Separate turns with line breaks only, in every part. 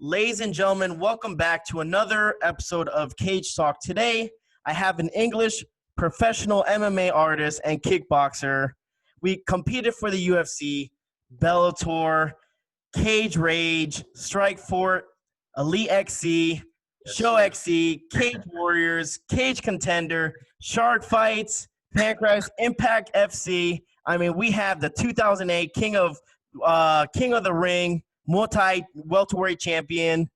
Ladies and gentlemen, welcome back to another episode of Cage Talk. Today, I have an English professional MMA artist and kickboxer. We competed for the UFC, Bellator, Cage Rage, Strikeforce, Elite XC, Show XC, Cage Warriors, Cage Contender, Shark Fights, Pancrase, Impact FC. I mean, we have the 2008 King of the Ring, multi-welterweight champion,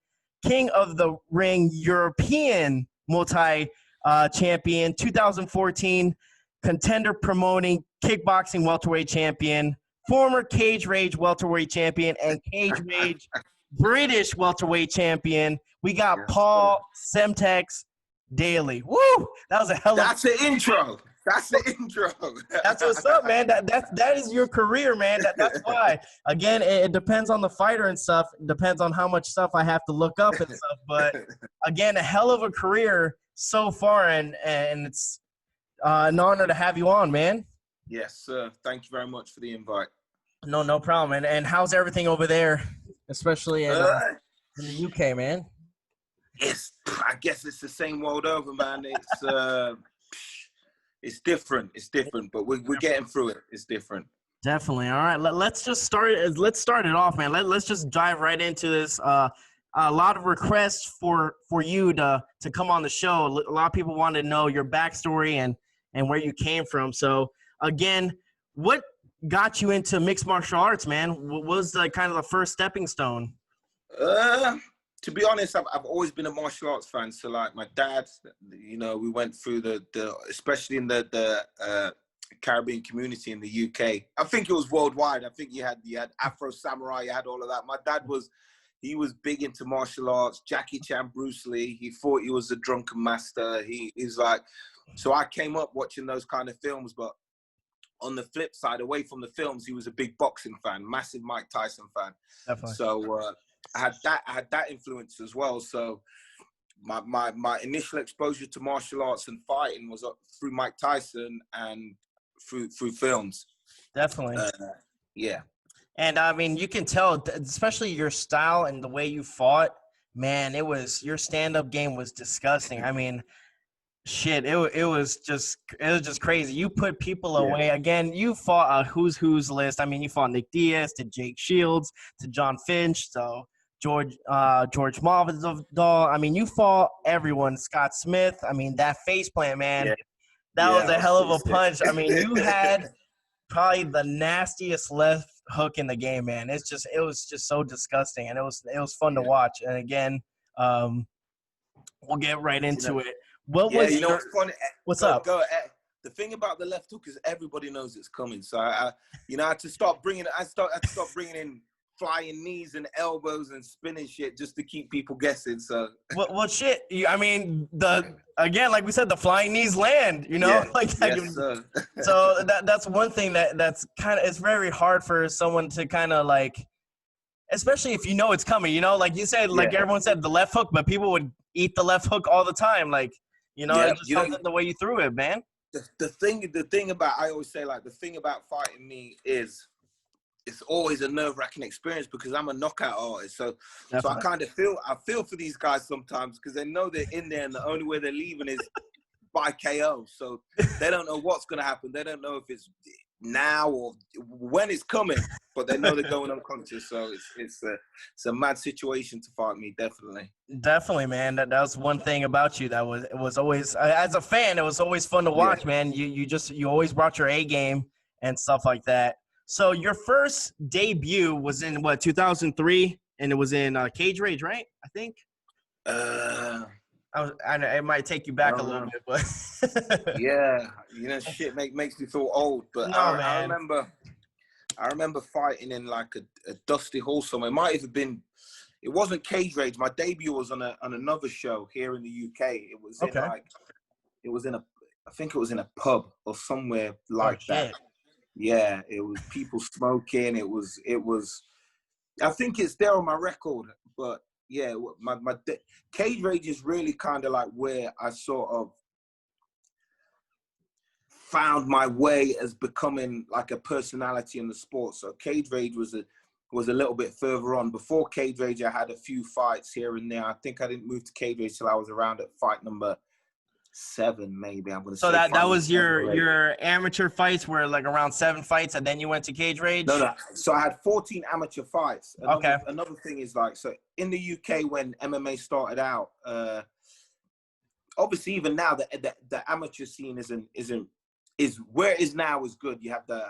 King of the Ring European multi-champion, 2014 contender promoting kickboxing welterweight champion, former Cage Rage welterweight champion, and Cage Rage British welterweight champion. We got Paul Daley. Woo! That was a hell of
That's the intro. That's the intro.
That's what's up, man. That is your career, man. That's why. Again, it depends on the fighter and stuff. It depends on how much stuff I have to look up and stuff. But again, a hell of a career so far, and it's an honor to have you on, man.
Yes, sir. Thank you very much for the invite.
No problem. And how's everything over there, especially in the UK, man?
I guess it's the same world over, man. It's different. It's different, but we're getting through it. It's different.
Definitely. All right. Let's just start. Let's start it off, man. Let's just dive right into this. A lot of requests for you to come on the show. A lot of people want to know your backstory and where you came from. So again, what got you into mixed martial arts, man? What was the kind of the first stepping stone?
To be honest, I've always been a martial arts fan. So like my dad, we went through the especially in the Caribbean community in the UK. I think it was worldwide. I think you had Afro Samurai, you had all of that. My dad was big into martial arts. Jackie Chan, Bruce Lee. He thought he was a drunken master. He's like, so I came up watching those kind of films, but on the flip side, away from the films, he was a big boxing fan, massive Mike Tyson fan. Definitely. So I had that influence as well. So my initial exposure to martial arts and fighting was through Mike Tyson and through films.
Definitely.
Yeah.
And I mean, you can tell, especially your style and the way you fought, man, your stand-up game was disgusting. I mean, shit, it was just crazy. You put people away. Again, you fought a who's list. I mean, you fought Nick Diaz to Jake Shields to John Finch to George Masvidal. I mean, you fought everyone. Scott Smith. I mean, that face plant, man. Yeah. That was a hell of a punch. I mean, you had probably the nastiest left hook in the game, man. It was just so disgusting, and it was fun to watch. And again, we'll get right into it. What was
what's funny?
What's up?
The thing about the left hook is everybody knows it's coming. So I had to start bringing in flying knees and elbows and spinning shit just to keep people guessing. So
what shit? I mean, like we said, the flying knees land.
Yes, sir.
So that's one thing that's kind of, it's very hard for someone to kind of like, especially if you know it's coming. Like you said, like everyone said, the left hook, but people would eat the left hook all the time. Like. It just comes in the way you threw it, man.
The thing about, I always say, like, the thing about fighting me is it's always a nerve-wracking experience because I'm a knockout artist. So I kind of feel for these guys sometimes because they know they're in there and the only way they're leaving is by KO. So they don't know what's going to happen. They don't know if it's now or when it's coming, but they know they're going unconscious. So it's a mad situation to fight me, definitely,
man. That was one thing about you that was always, as a fan, it was always fun to watch, man. You always brought your A game and stuff like that. So your first debut was in 2003, and it was in Cage Rage, right? I think. It might take you back a little bit, but
yeah, shit makes me feel old. But I remember fighting in like a dusty hall somewhere. It might have been. It wasn't Cage Rage. My debut was on another show here in the UK. It was I think it was in a pub or somewhere like that. Yeah, it was people smoking. It was. I think it's there on my record, but. Yeah, my Cage Rage is really kind of like where I sort of found my way as becoming like a personality in the sport. So Cage Rage was was a little bit further on. Before Cage Rage, I had a few fights here and there. I think I didn't move to Cage Rage till I was around at fight number 7, maybe. I'm going to
So
say
that was
7 or 8.
your amateur fights were like around 7 fights, and then you went to Cage Rage?
No. So I had 14 amateur fights.
Okay.
Another thing is like, so in the UK when MMA started out, obviously even now the amateur scene is where it is now is good. You have the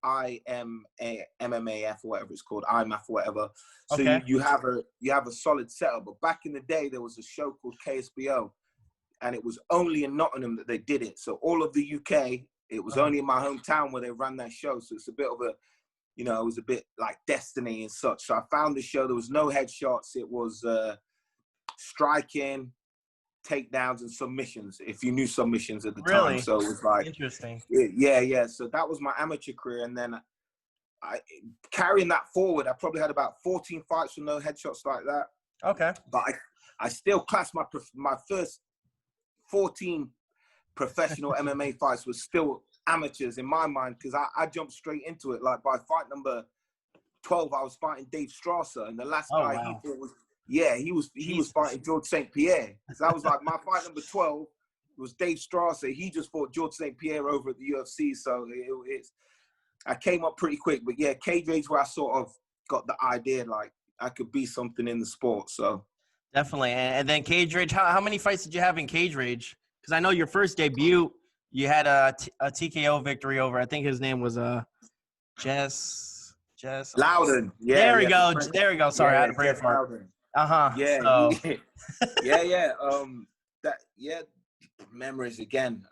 MMAF or whatever it's called, IMAF or whatever. So
okay.
you have a solid setup. But back in the day, there was a show called KSBO, and it was only in Nottingham that they did it. So all of the UK, it was only in my hometown where they ran that show. So it's a bit of a, it was a bit like destiny and such. So I found the show. There was no headshots. It was striking, takedowns, and submissions, if you knew submissions at the time. So it was like
interesting.
Yeah. So that was my amateur career, and then carrying that forward, I probably had about 14 fights with no headshots like that.
Okay.
But I still class my first 14 professional MMA fights was still amateurs in my mind, because I jumped straight into it. Like by fight number 12, I was fighting Dave Strasser, and the last guy he fought was he was fighting George St. Pierre. So that was like my fight number 12 was Dave Strasser. He just fought George St. Pierre over at the UFC. So I came up pretty quick. But yeah, Cage Rage where I sort of got the idea like I could be something in the sport. So
definitely. And then Cage Rage, how many fights did you have in Cage Rage? Because I know your first debut, you had a TKO victory over, I think his name was Jess
Loudon. Yeah.
There we go. There we go. Sorry, I had a brain fart.
Yeah. Yeah. Memories again.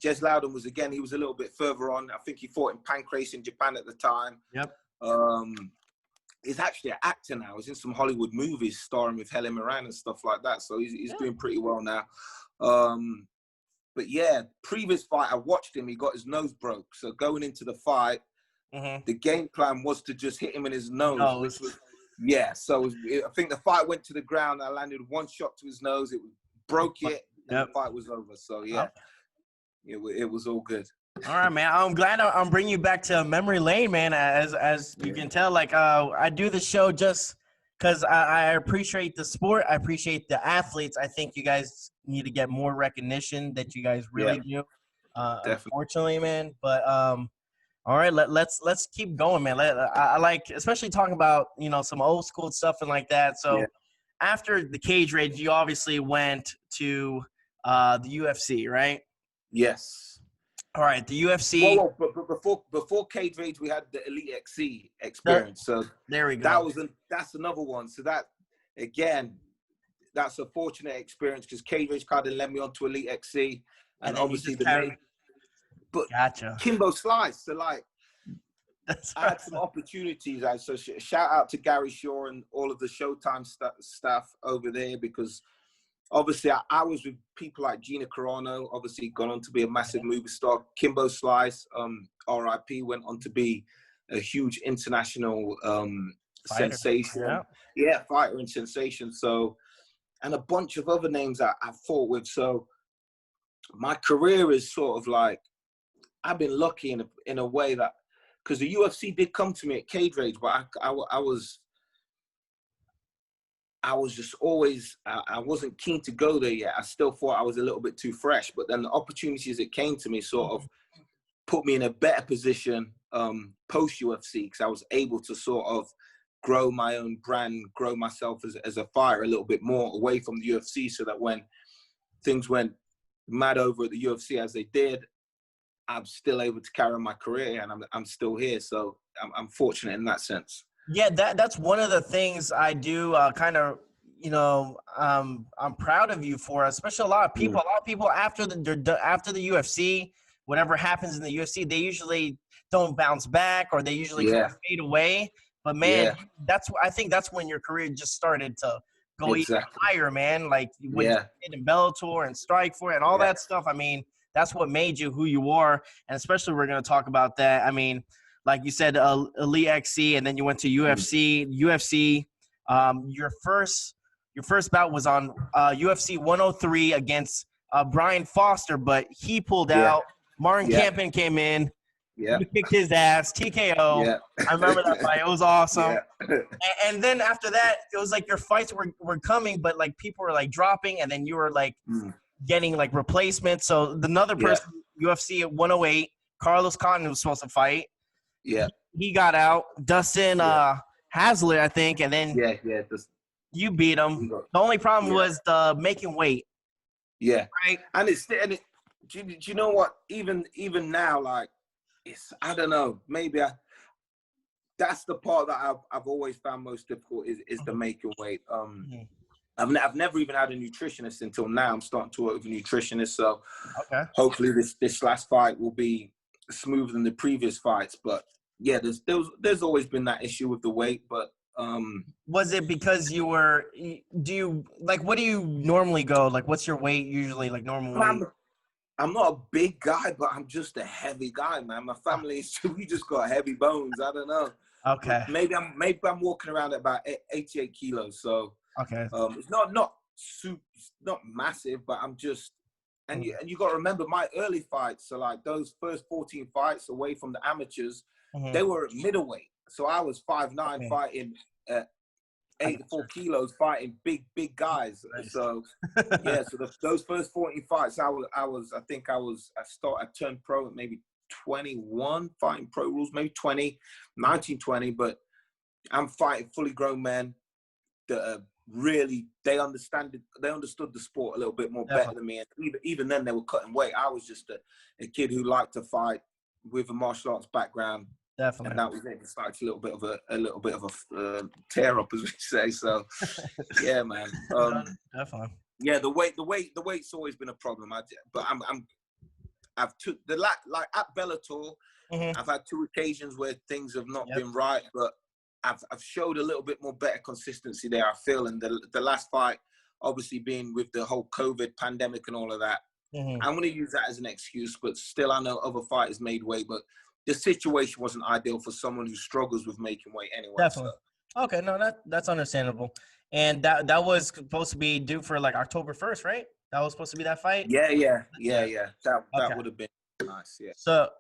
Jess Loudon was he was a little bit further on. I think he fought in Pancrase in Japan at the time.
Yep.
He's actually an actor now. He's in some Hollywood movies starring with Helen Mirren and stuff like that. So he's doing pretty well now. But yeah, previous fight, I watched him. He got his nose broke. So going into the fight, the game plan was to just hit him in his nose. Which was, so I think the fight went to the ground. I landed one shot to his nose. It broke it, and the fight was over. So it was all good.
All right, man. I'm glad I'm bringing you back to memory lane, man. As you can tell, like I do the show just because I appreciate the sport. I appreciate the athletes. I think you guys need to get more recognition that you guys really do. Unfortunately, man. But all right, let's keep going, man. I like especially talking about some old school stuff and like that. So after the Cage Rage, you obviously went to the UFC, right?
Yes.
All right, the UFC.
But before Cage Rage, we had the Elite XC experience. So
there we go.
That's another one. So that again, that's a fortunate experience because Cage Rage kind of led me on to Elite XC, and obviously But
gotcha.
Kimbo Slice. So like, I had some opportunities. So shout out to Gary Shaw and all of the Showtime staff over there, because obviously I was with people like Gina Carano, obviously gone on to be a massive movie star. Kimbo Slice, RIP, went on to be a huge international sensation. Fighter and sensation. So, and a bunch of other names I fought with. So my career is sort of like, I've been lucky in a way that, because the UFC did come to me at Cage Rage, but I was just always, I wasn't keen to go there yet. I still thought I was a little bit too fresh, but then the opportunities that came to me sort of put me in a better position post-UFC, because I was able to sort of grow my own brand, grow myself as a fighter a little bit more away from the UFC, so that when things went mad over at the UFC as they did, I'm still able to carry on my career, and I'm still here. So I'm fortunate in that sense.
Yeah, that's one of the things I do kind of, I'm proud of you for, especially a lot of people after the UFC, whatever happens in the UFC, they usually don't bounce back, or they usually kind of fade away. But man, I think that's when your career just started to go even higher, man. Like when you did in Bellator and Strikeforce and all that stuff. I mean, that's what made you who you are, and especially we're going to talk about that. I mean, like you said, Elite XC, and then you went to UFC. UFC, your first bout was on UFC 103 against Brian Foster, but he pulled out. Martin Campen came in.
Yeah.
You kicked his ass, TKO.
Yeah.
I remember that fight. It was awesome.
Yeah.
And then after that, it was like your fights were coming, but like people were like dropping, and then you were like getting like replacements. So another person, UFC at 108, Carlos Condit was supposed to fight.
Yeah.
He got out. Dustin Hazlitt, I think, and then you beat him. The only problem was the making weight.
Yeah.
Right.
And do you know what? Even now, like, I don't know. Maybe that's the part that I've always found most difficult is the making weight. I've never even had a nutritionist until now. I'm starting to work with a nutritionist, so hopefully this last fight will be smoother than the previous fights. But yeah, there's always been that issue with the weight. But
was it because you were? Do you like? What do you normally go? Like, what's your weight usually? Like normal weight?
I'm not a big guy, but I'm just a heavy guy, man. My family we just got heavy bones. I don't know.
Okay.
Maybe I'm walking around at about 88 kilos. So it's not massive, but I'm just and you got to remember my early fights. So like those first 14 fights away from the amateurs, they were at middleweight. So I was 5'9", fighting 84 kilos, fighting big guys. Nice. So yeah, so those first 14 fights, I turned pro at maybe 21, fighting pro rules, maybe 19, 20, but I'm fighting fully grown men that really they understood the sport a little bit more better than me, and even then they were cutting weight. I was just a kid who liked to fight with a martial arts background.
Definitely.
And that was it. It started a little bit of a tear up, as we say. So, yeah, man.
Definitely.
Yeah, the weight's always been a problem. I've took like at Bellator. I've had 2 occasions where things have not been right, but I've showed a little bit more better consistency there, I feel. And the last fight, obviously being with the whole COVID pandemic and all of that, I'm going to use that as an excuse. But still, I know other fighters made weight, but the situation wasn't ideal for someone who struggles with making weight anyway.
Definitely. So. Okay, no, that's understandable. And that was supposed to be due for like October 1st, right? That was supposed to be that fight?
Yeah. That would have been nice, yeah.
So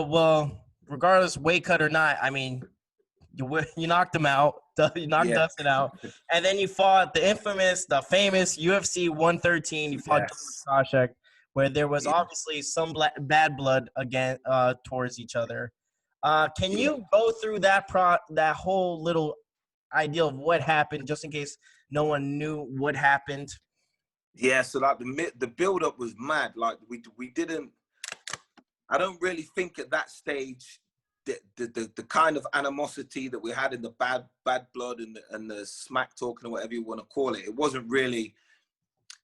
well, regardless weight cut or not, I mean, you knocked him out. You knocked Dustin out. And then you fought the famous UFC 113. You fought Koscheck, where there was obviously some bad blood again towards each other. Can you go through that whole little idea of what happened, just in case no one knew what happened?
Yeah, so like the build-up was mad. Like we didn't. I don't really think at that stage the kind of animosity that we had in the bad blood and the smack talking or whatever you want to call it. It wasn't really.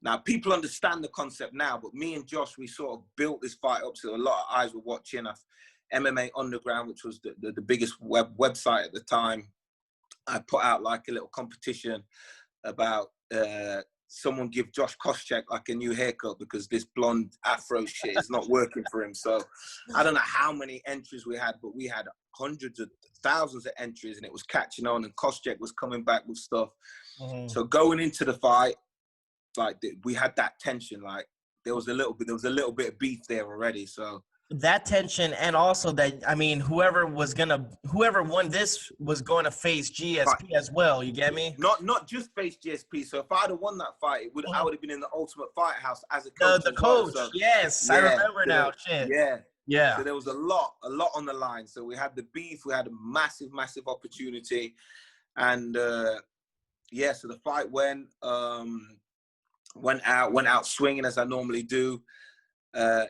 Now, people understand the concept now, but me and Josh, we sort of built this fight up so a lot of eyes were watching. MMA Underground, which was the biggest website at the time, I put out like a little competition about someone give Josh Koscheck like a new haircut because this blonde afro shit is not working for him. So I don't know how many entries we had, but we had hundreds of thousands of entries and it was catching on and Koscheck was coming back with stuff. So going into the fight, like we had that tension, like there was a little bit of beef there already. So
that tension, and also that, I mean, whoever won this was going to face GSP as well. You get me?
Not just face GSP. So if I'd have won that fight, I would have been in the Ultimate Fight House as a coach.
The coach, well. So, yes, I remember now. Shit.
Yeah. So there was a lot on the line. So we had the beef. We had a massive opportunity, and so the fight went out swinging as I normally do.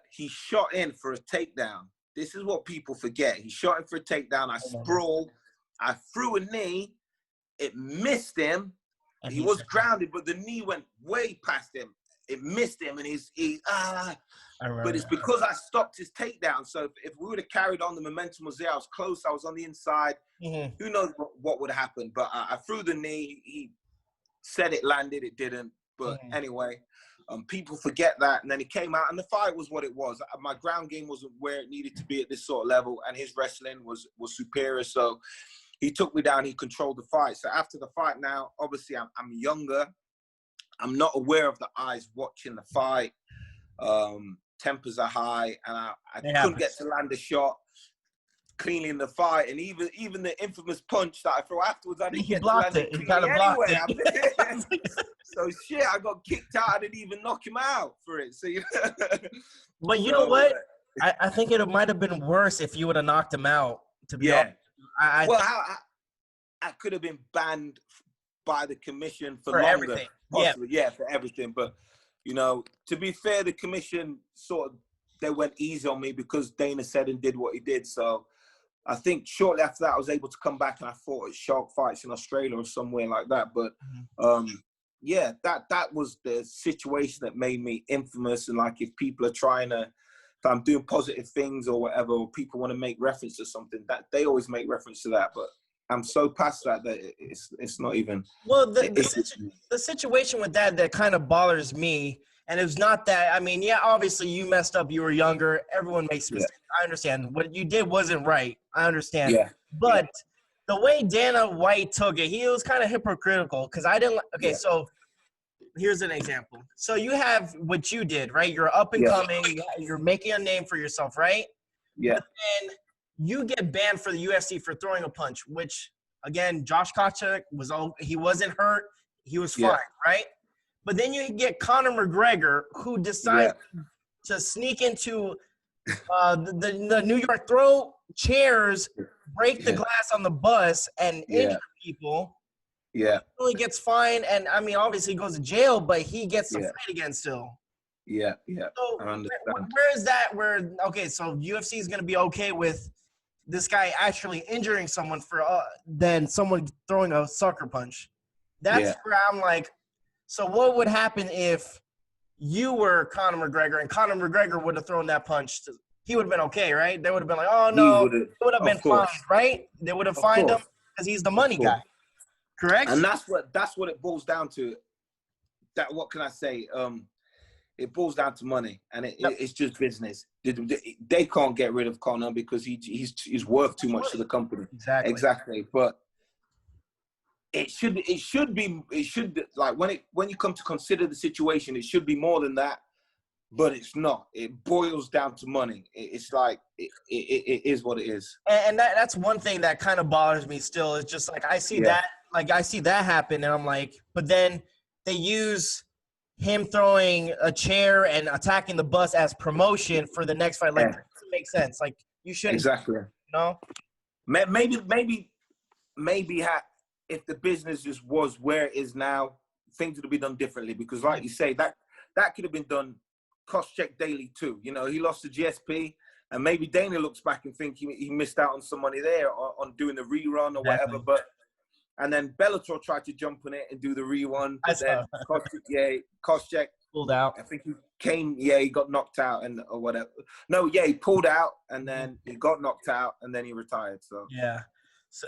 He shot in for a takedown. This is what people forget. He shot in for a takedown. I sprawled. I threw a knee. It missed him. And he was grounded, but the knee went way past him. It missed him, and but it's because I stopped his takedown. So if we would have carried on, the momentum was there. I was close. I was on the inside. Who knows what would have happened? But I threw the knee. He said it landed. It didn't. But anyway. People forget that, and then he came out, and the fight was what it was. My ground game wasn't where it needed to be at this sort of level, and his wrestling was superior. So he took me down. He controlled the fight. So after the fight, now obviously I'm younger. I'm not aware of the eyes watching the fight. Tempers are high, and I couldn't get to land a shot. cleanly in the fight, and even the infamous punch that I throw afterwards, I didn't
He
get to
blocked
land
it.
it
He kind
cleanly
of blocked
anyway.
it.
So shit, I got kicked out. I didn't even knock him out for it. So,
But you know what? I think it might have been worse if you would have knocked him out, to be honest.
I could have been banned by the commission for longer.
Everything.
Possibly, for everything. But, to be fair, the commission they went easy on me because Dana said and did what he did. So I think shortly after that, I was able to come back and I fought at Shark Fights in Australia or somewhere like that. But, that was the situation that made me infamous. And like, if people are if I'm doing positive things or whatever, or people want to make reference to something, that they always make reference to that. But I'm so past that it's not even.
Well, the situation with that kind of bothers me. And it's not that, I mean, obviously you messed up. You were younger. Everyone makes mistakes. I understand. What you did wasn't right. I understand.
Yeah.
But the way Dana White took it, he was kind of hypocritical because I didn't. Okay, so here's an example. So you have what you did, right? You're up and coming. You're making a name for yourself, right?
Yeah.
But then you get banned for the UFC for throwing a punch, which, again, Josh Koscheck he wasn't hurt. He was fine, right? But then you get Conor McGregor, who decides to sneak into the New York, throw chairs, break the glass on the bus, and injure people.
Yeah.
He only gets fined, and, I mean, obviously he goes to jail, but he gets to fight again still.
Yeah.
So
I understand.
where is that so UFC is going to be okay with this guy actually injuring someone than someone throwing a sucker punch? That's where I'm like, so what would happen if you were Conor McGregor and Conor McGregor would have thrown that punch? He would have been okay, right? They would have been like, oh, no. It would have been fined, right? They would have fined him because he's the money guy. Correct?
And that's what it boils down to. What can I say? It boils down to money, and it's just business. They can't get rid of Conor because he's worth too much to the company. Exactly. But it should like when you come to consider the situation, it should be more than that, but it's not. It boils down to money. It's like it is what it is.
And that's one thing that kind of bothers me still. It's just like I see that happen, and I'm like, but then they use him throwing a chair and attacking the bus as promotion for the next fight. Like, that doesn't make sense. Like, you shouldn't.
Exactly. Maybe if the business just was where it is now, things would be done differently. Because, like you say, that could have been done. Koscheck Daley too. He lost to GSP, and maybe Dana looks back and think he missed out on some money there on doing the rerun or whatever. But and then Bellator tried to jump on it and do the rerun. But then Koscheck
pulled out.
I think he got knocked out or whatever. No, he pulled out and then he got knocked out and then he retired. So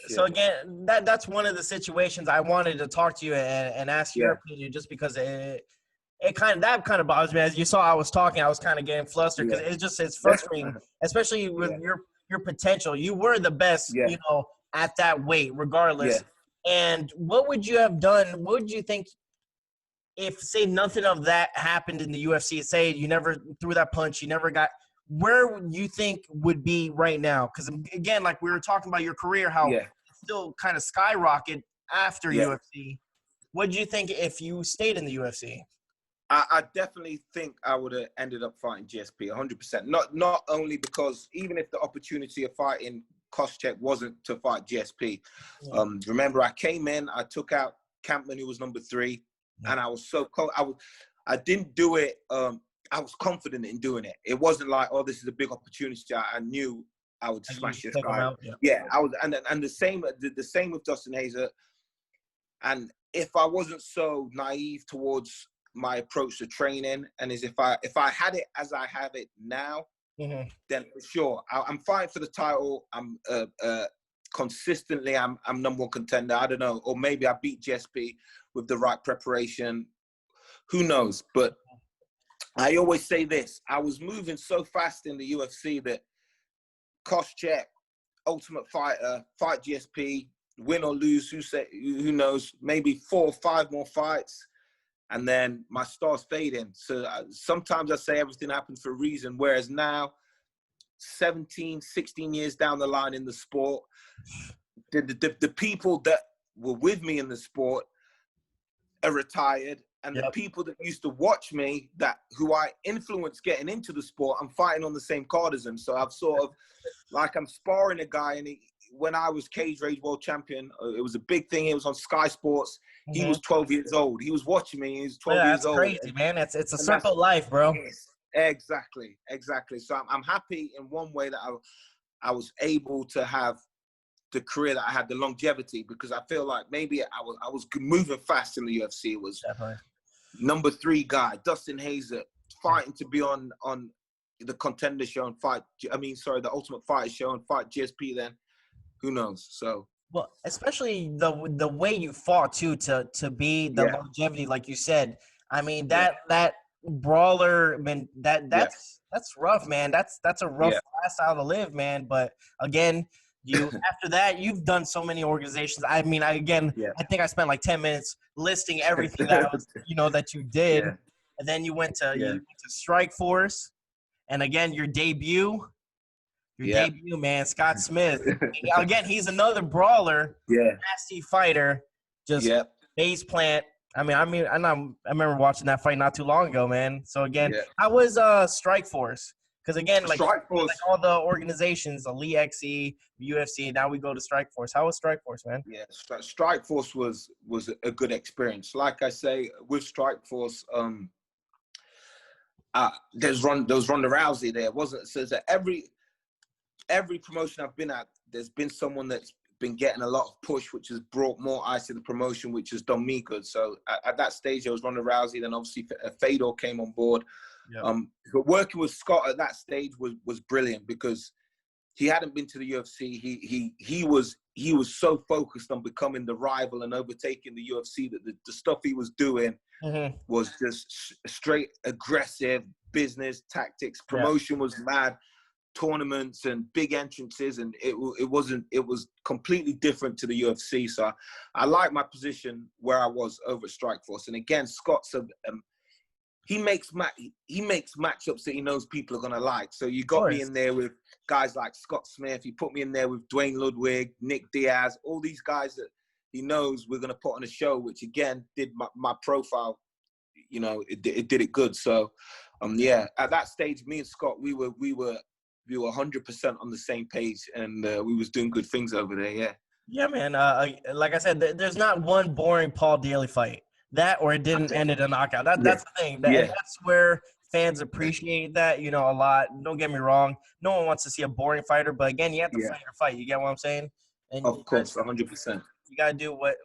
So again, that's one of the situations I wanted to talk to you and ask your opinion, just because it kind of bothers me. As you saw, I was talking, I was kind of getting flustered because it's frustrating, especially with your potential. You were the best, at that weight, regardless. And what would you have done? What would you think if, say, nothing of that happened in the UFC? Say you never threw that punch, you never got. Where would you think would be right now? Because, again, like we were talking about your career, how it still kind of skyrocketed after UFC. What did you think if you stayed in the UFC?
I definitely think I would have ended up fighting GSP 100%. Not only because even if the opportunity of fighting Koscheck wasn't to fight GSP. Remember, I came in, I took out Campman, who was number 3, and I was so I didn't do it. I was confident in doing it. It wasn't like, oh, this is a big opportunity. I knew I would smash this guy. I was, and the same with Dustin Hazer. And if I wasn't so naive towards my approach to training, and if I had it as I have it now, then for sure I'm fighting for the title. I'm consistently I'm number 1 contender. I don't know, or maybe I beat GSP with the right preparation. Who knows? But I always say this: I was moving so fast in the UFC that Koscheck, Ultimate Fighter, fight GSP, win or lose, who knows? Maybe 4 or 5 more fights, and then my star's fading. So sometimes I say everything happens for a reason. Whereas now, 17, 16 years down the line in the sport. The people that were with me in the sport are retired, and the people that used to watch me, who I influenced getting into the sport, I'm fighting on the same card as them. So I've sort of, like, I'm sparring a guy, and when I was Cage Rage World Champion, it was a big thing. It was on Sky Sports. He was 12 years old. He was watching me. He was 12 years old.
That's crazy, man. It's a circle of life, bro.
Yes, exactly. So I'm happy in one way that I was able to have the career that I had, the longevity, because I feel like maybe I was moving fast in the UFC. It was number 3 guy, Dustin Hazer, fighting to be on the Contender show and the Ultimate Fighter show and fight GSP then. Who knows? So.
Well, especially the way you fought too, to be the longevity, like you said. I mean, that brawler, man, that's rough, man. That's a rough lifestyle to live, man. But again, after that, you've done so many organizations. I mean, I think I spent like 10 minutes listing everything that you did, and then you went to Strikeforce, and again your debut. Debut, man, Scott Smith. Again, he's another brawler, nasty fighter, just face plant. I remember watching that fight not too long ago, man. So again, how was Strikeforce? Because again, like all the organizations, Elite XE, UFC, now we go to Strikeforce. How was Strikeforce, man?
Yeah, Strikeforce was a good experience. Like I say, with Strikeforce, there was Ronda Rousey there, wasn't it? So that every promotion I've been at, there's been someone that's been getting a lot of push, which has brought more eyes to the promotion, which has done me good. So at that stage, there was Ronda Rousey. Then obviously Fedor came on board. But working with Scott at that stage was brilliant, because he hadn't been to the UFC. He was so focused on becoming the rival and overtaking the UFC that the stuff he was doing was just straight aggressive business tactics. Promotion was mad. Tournaments and big entrances, and it was completely different to the UFC. So I like my position where I was over at Strikeforce. And again, Scott's he makes matchups that he knows people are gonna like. So you got me in there with guys like Scott Smith. You put me in there with Dwayne Ludwig, Nick Diaz, all these guys that he knows we're gonna put on a show, which again did my profile. It did it good. So at that stage, me and Scott, we were 100% on the same page, and we was doing good things over there.
Yeah, man. Like I said, there's not one boring Paul Daley fight. That or it didn't end in a knockout. That's the thing. That's where fans appreciate that, a lot. Don't get me wrong. No one wants to see a boring fighter, but again, you have to fight your fight. You get what I'm saying? And
of course, 100%.
You gotta do what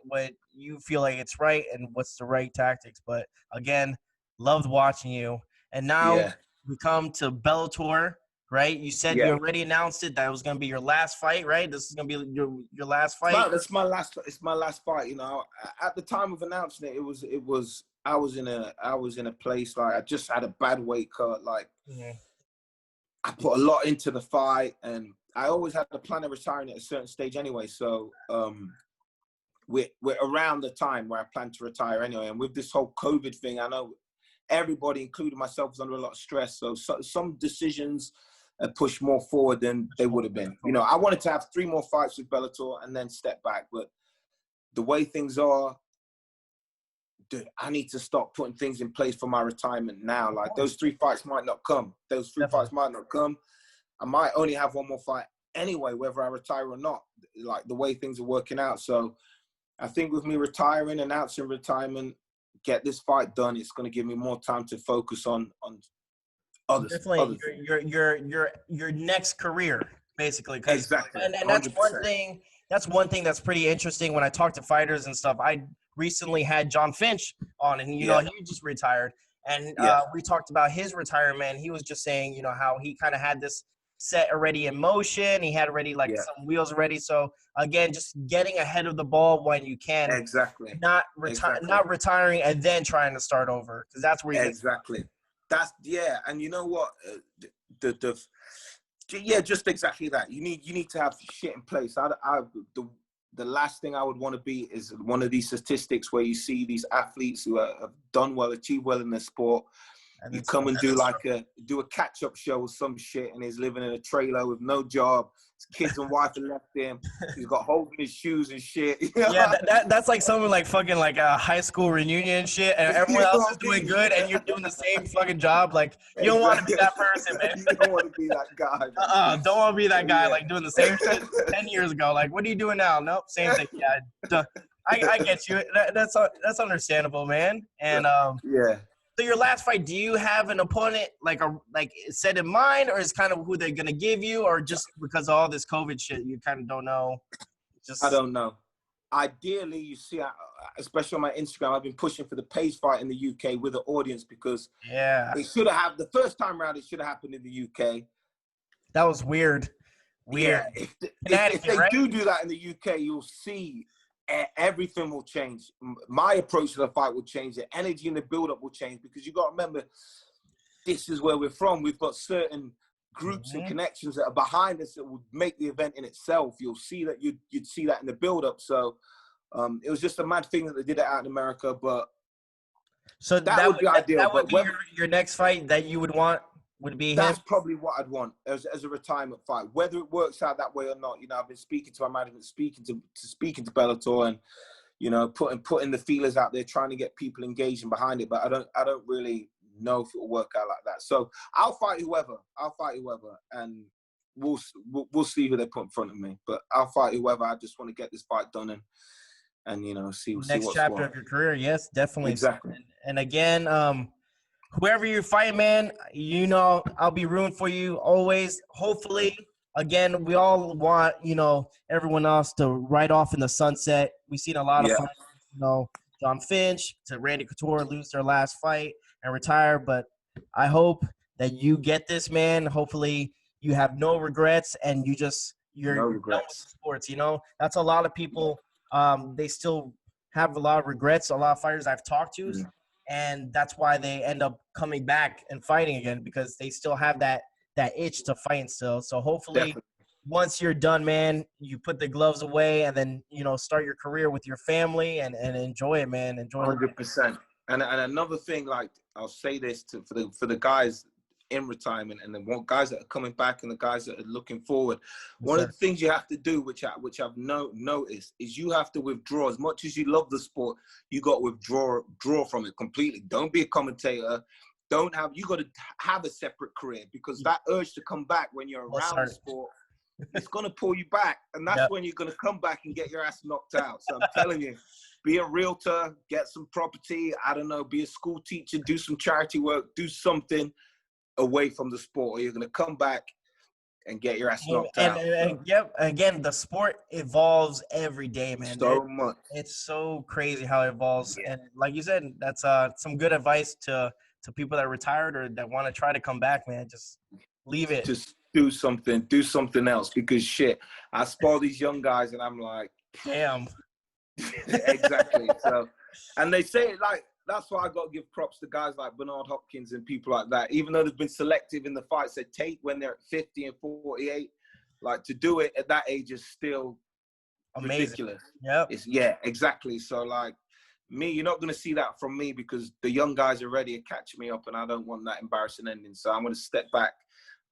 you feel like it's right and what's the right tactics. But again, loved watching you. And now we come to Bellator. Right? You said you already announced it. That was going to be your last fight, right? This is going to be your last fight.
No, it's my last fight. At the time of announcing it, I was in a place like I just had a bad weight cut. Like I put a lot into the fight, and I always had the plan of retiring at a certain stage anyway. So we're around the time where I plan to retire anyway. And with this whole COVID thing, I know everybody, including myself, was under a lot of stress. So some decisions push more forward than they would have been. I wanted to have 3 more fights with Bellator and then step back. But the way things are, dude, I need to start putting things in place for my retirement now. Like those 3 fights might not come. I might only have 1 more fight anyway, whether I retire or not, like the way things are working out. So I think with me retiring, announcing retirement, get this fight done, it's going to give me more time to focus on others.
Definitely your next career, basically.
Exactly.
And that's 100%. That's one thing that's pretty interesting when I talk to fighters and stuff. I recently had John Finch on, and he just retired, and we talked about his retirement. He was just saying, how he kind of had this set already in motion. He had already some wheels ready. So again, just getting ahead of the ball when you can.
Exactly.
Not retiring and then trying to start over, because that's where you
That's and you know what? Just exactly that. You need to have shit in place. The last thing I would want to be is one of these statistics where you see these athletes who have done well, achieved well in their sport,
And
You
it's
come and do a catch-up show or some shit, and he's living in a trailer with no job. His kids and wife have left him. He's got holes in his shoes and shit.
yeah, that's like something like fucking like a high school reunion shit, and everyone else is doing good, and you're doing the same fucking job. Like you don't want to be that person, man.
You don't want to be that guy.
Don't want to be that guy like doing the same shit 10 years ago. Like, what are you doing now? Nope, same thing. Yeah, I get you. That's understandable, man. And
yeah.
So your last fight, do you have an opponent like set in mind, or is kind of who they're gonna give you, or just because of all this COVID shit, you kind of don't know?
I don't know. Ideally, you see, especially on my Instagram, I've been pushing for the Pace fight in the UK with the audience because it should have the first time round. It should have happened in the UK.
That was weird.
Yeah, if they do that in the UK, you'll see everything will change. My approach to the fight will change. The energy and the build-up will change because you got to remember, this is where we're from. We've got certain groups and connections that are behind us that would make the event in itself. You'll see that you'd see that in the build-up. So it was just a mad thing that they did it out in America, but
so
that would be ideal.
That would be your next fight that you would want. Would be
that's
him?
Probably what I'd want as a retirement fight. Whether it works out that way or not, I've been speaking to my management, speaking to Bellator, and putting the feelers out there, trying to get people engaging behind it. But I don't really know if it'll work out like that. So I'll fight whoever, and we'll see who they put in front of me. But I'll fight whoever. I just want to get this fight done and see
next
what's
chapter
what.
of your career. Yes, definitely.
Exactly.
And again, whoever you fight, man, I'll be rooting for you always. Hopefully, again, we all want, everyone else to ride off in the sunset. We've seen a lot of fights, John Finch to Randy Couture lose their last fight and retire. But I hope that you get this, man. Hopefully, you have no regrets and you're done with sports. That's a lot of people. They still have a lot of regrets. A lot of fighters I've talked to.
Yeah.
And that's why they end up coming back and fighting again because they still have that itch to fight still. So hopefully once you're done, man, you put the gloves away and then, start your career with your family and enjoy it, man. Enjoy
100%. And another thing, like I'll say this for the guys in retirement and the guys that are coming back and the guys that are looking forward. One of the things you have to do, which I've noticed, is you have to withdraw. As much as you love the sport, you got to withdraw from it completely. Don't be a commentator. You got to have a separate career because that urge to come back when you're around the sport, it's going to pull you back. And that's when you're going to come back and get your ass knocked out. So I'm telling you, be a realtor, get some property, I don't know, be a school teacher, do some charity work, do something away from the sport, or you're going to come back and get your ass knocked out.
Again, the sport evolves every day, man.
So much.
It's so crazy how it evolves. And like you said, that's some good advice to people that are retired or that want to try to come back, man. Just leave it.
Just do something else because shit, I spoil these young guys and I'm like,
damn.
Exactly. So, and they say it like, that's why I got to give props to guys like Bernard Hopkins and people like that. Even though they've been selective in the fights they take when they're at 50 and 48, like to do it at that age is still
amazing.
Ridiculous.
Yep.
Exactly. So like me, you're not going to see that from me because the young guys already are catching me up and I don't want that embarrassing ending. So I'm going to step back.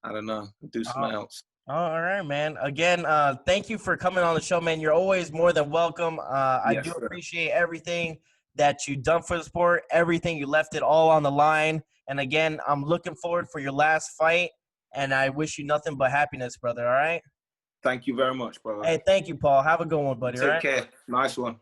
I don't know, do something else.
All right, man. Again, thank you for coming on the show, man. You're always more than welcome. I do appreciate everything that you done for the sport, everything. You left it all on the line. And again, I'm looking forward for your last fight, and I wish you nothing but happiness, brother, all right?
Thank you very much, brother.
Hey, thank you, Paul. Have a good one, buddy.
Take care. Nice one.